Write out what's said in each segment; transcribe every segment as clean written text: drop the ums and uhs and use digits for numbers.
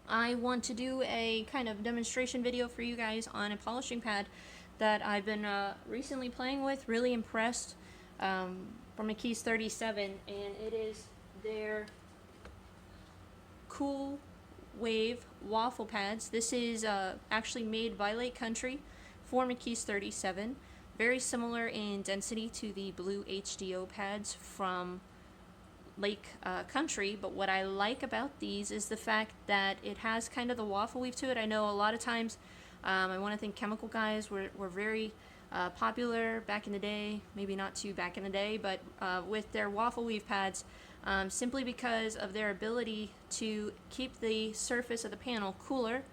I want to do a kind of demonstration video for you guys on a polishing pad that I've been recently playing with, really impressed, from McKees 37, and it is their Cool Wave Waffle pads. This is actually made by Lake Country for McKees 37, very similar in density to the blue HDO pads from Lake Country, but what I like about these is the fact that it has kind of the waffle weave to it. I know a lot of times, I want to think chemical guys were very popular back in the day, maybe not too back in the day, but with their waffle weave pads, simply because of their ability to keep the surface of the panel cooler,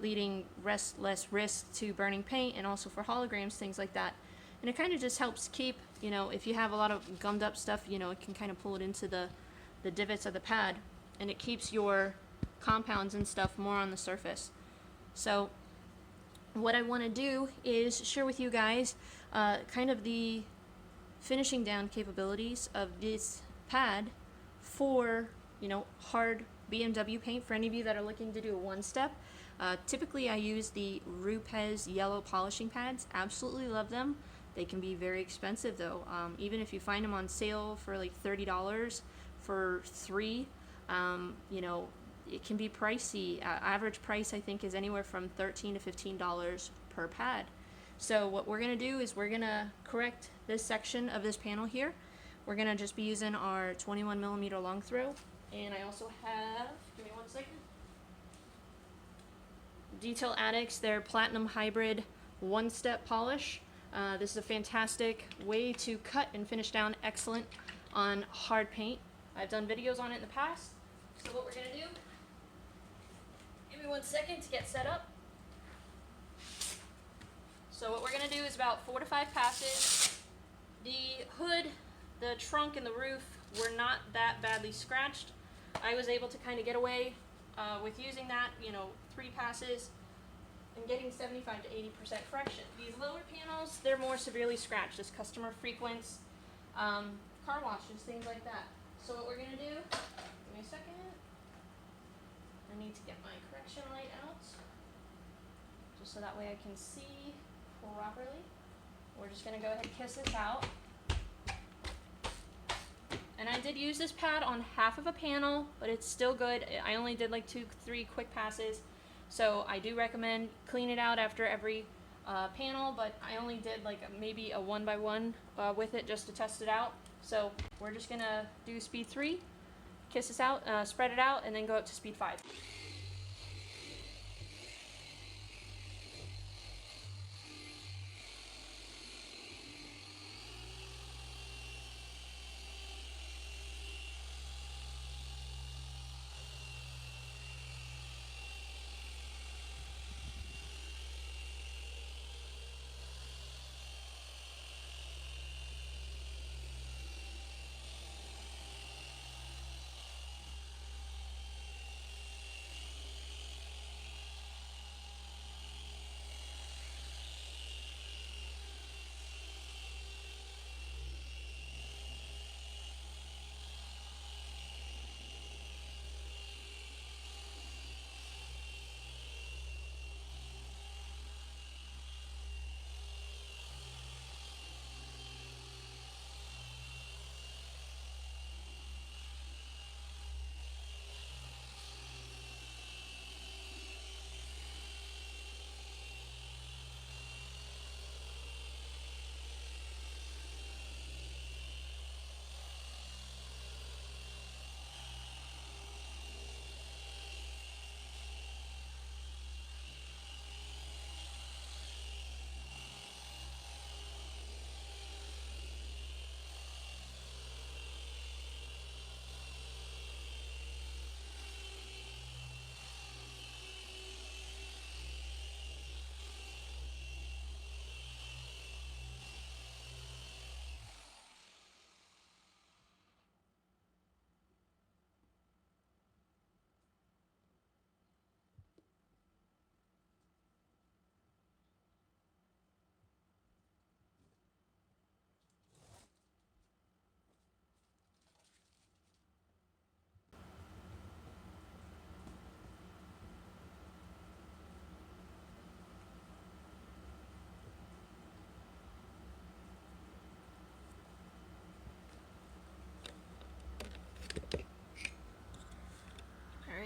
leading less risk to burning paint, and also for holograms, things like that. And it kind of just helps keep, you know, if you have a lot of gummed up stuff, you know, it can kind of pull it into the divots of the pad, and it keeps your compounds and stuff more on the surface. So what I want to do is share with you guys kind of the finishing down capabilities of this pad for, you know, hard BMW paint. For any of you that are looking to do a one-step, typically I use the Rupes yellow polishing pads. Absolutely love them. They can be very expensive though. Even if you find them on sale for like $30 for 3, you know, it can be pricey. Average price I think is anywhere from $13 to $15 per pad. So what we're gonna do is we're gonna correct this section of this panel here. We're gonna just be using our 21mm long throw, and I also have, give me one second, Detail Addicts, their Platinum Hybrid one-step polish. This is a fantastic way to cut and finish down excellent on hard paint. I've done videos on it in the past. So what we're going to do, give me 1 second to get set up. So what we're going to do is about 4 to 5 passes. The hood, the trunk, and the roof were not that badly scratched. I was able to kind of get away with using that, you know, 3 passes and getting 75 to 80% correction. These lower panels, they're more severely scratched as customer frequents car washes, things like that. So what we're going to do, give me a second, I need to get my correction light out, just so that way I can see properly. We're just going to go ahead and kiss this out. And I did use this pad on half of a panel, but it's still good. I only did like 2-3 quick passes. So I do recommend clean it out after every panel, but I only did like maybe a 1x1 with it just to test it out. So we're just gonna do speed 3, kiss this out, spread it out, and then go up to speed 5.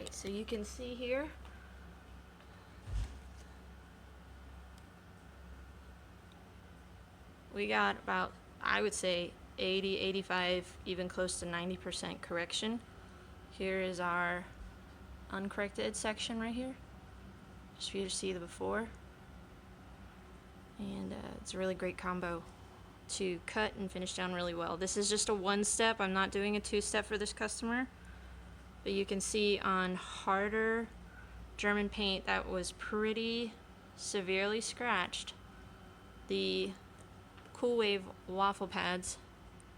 paint. So you can see here, we got about, I would say, 80, 85, even close to 90% correction. Here is our uncorrected section right here, just for you to see the before. And it's a really great combo to cut and finish down really well. This is just a one step. I'm not doing a two step for this customer, but you can see on harder German paint that was pretty severely scratched, the Cool Wave waffle pads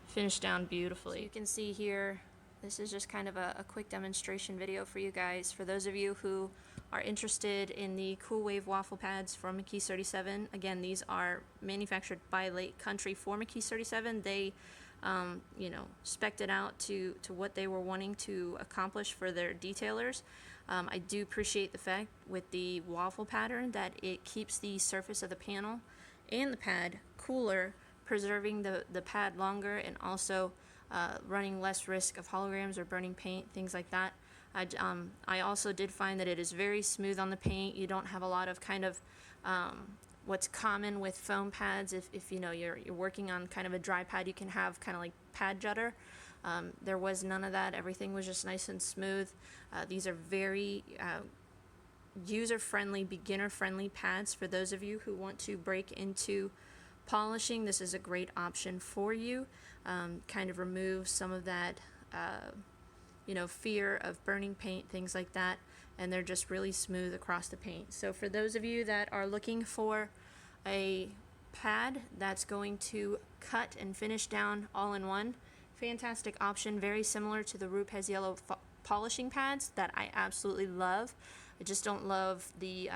finished down beautifully. So you can see here, this is just kind of a quick demonstration video for you guys. For those of you who are interested in the Cool Wave waffle pads from McKees 37, again, these are manufactured by Lake Country for McKees 37. They, you know, spec'd it out to what they were wanting to accomplish for their detailers. I do appreciate the fact with the waffle pattern that it keeps the surface of the panel and the pad cooler, preserving the pad longer, and also running less risk of holograms or burning paint, things like that. I also did find that it is very smooth on the paint. You don't have a lot of kind of what's common with foam pads. If you know you're working on kind of a dry pad, you can have kind of like pad judder. There was none of that. Everything was just nice and smooth. These are very user-friendly, beginner-friendly pads for those of you who want to break into polishing. This is a great option for you. Kind of remove some of that you know, fear of burning paint, things like that, and they're just really smooth across the paint. So for those of you that are looking for a pad that's going to cut and finish down all in one, fantastic option, very similar to the Rupes yellow polishing pads that I absolutely love. I just don't love the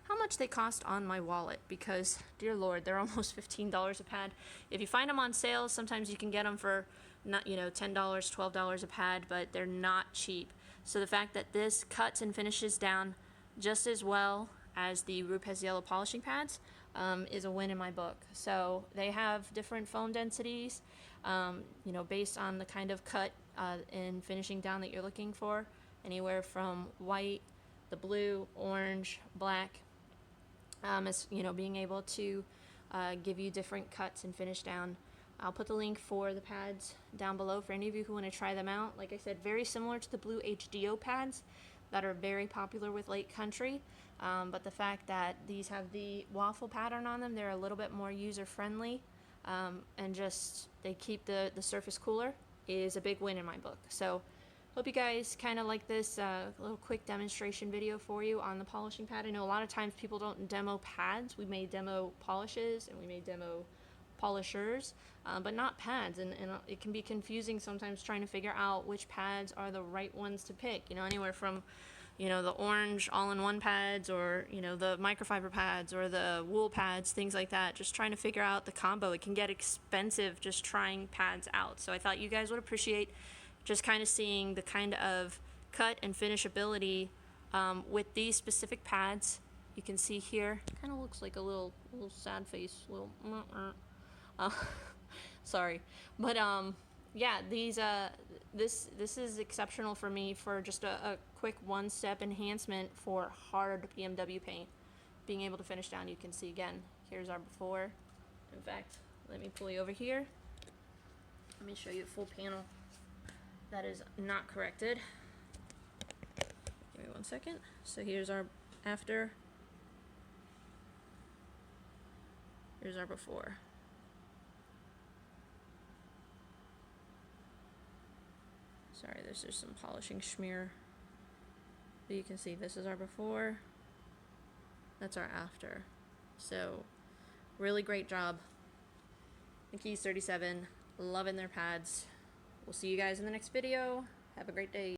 how much they cost on my wallet, because dear lord, they're almost $15 a pad. If you find them on sale, sometimes you can get them for not, you know, $10, $12 a pad, but they're not cheap. So the fact that this cuts and finishes down just as well as the Rupes yellow polishing pads is a win in my book. So they have different foam densities, you know, based on the kind of cut and finishing down that you're looking for, anywhere from white, the blue, orange, black, as you know, being able to give you different cuts and finish down. I'll put the link for the pads down below for any of you who want to try them out. Like I said, very similar to the blue HDO pads that are very popular with Lake Country, but the fact that these have the waffle pattern on them, they're a little bit more user-friendly, and just they keep the surface cooler, is a big win in my book. So hope you guys kind of like this little quick demonstration video for you on the polishing pad. I know a lot of times people don't demo pads. We may demo polishes and we may demo polishers, but not pads, and it can be confusing sometimes trying to figure out which pads are the right ones to pick. You know, anywhere from, you know, the orange all-in-one pads, or, you know, the microfiber pads, or the wool pads, things like that. Just trying to figure out the combo. It can get expensive just trying pads out. So I thought you guys would appreciate just kind of seeing the kind of cut and finishability with these specific pads. You can see here, kind of looks like a little sad face, little sorry, but yeah, these this is exceptional for me for just a quick one-step enhancement for hard BMW paint, being able to finish down. You can see again, here's our before. In fact, let me pull you over here, let me show you the full panel that is not corrected. Give me one second. So here's our after, here's our before. Sorry, there's just some polishing schmear. But you can see this is our before, that's our after. So really great job, McKees 37, loving their pads. We'll see you guys in the next video. Have a great day.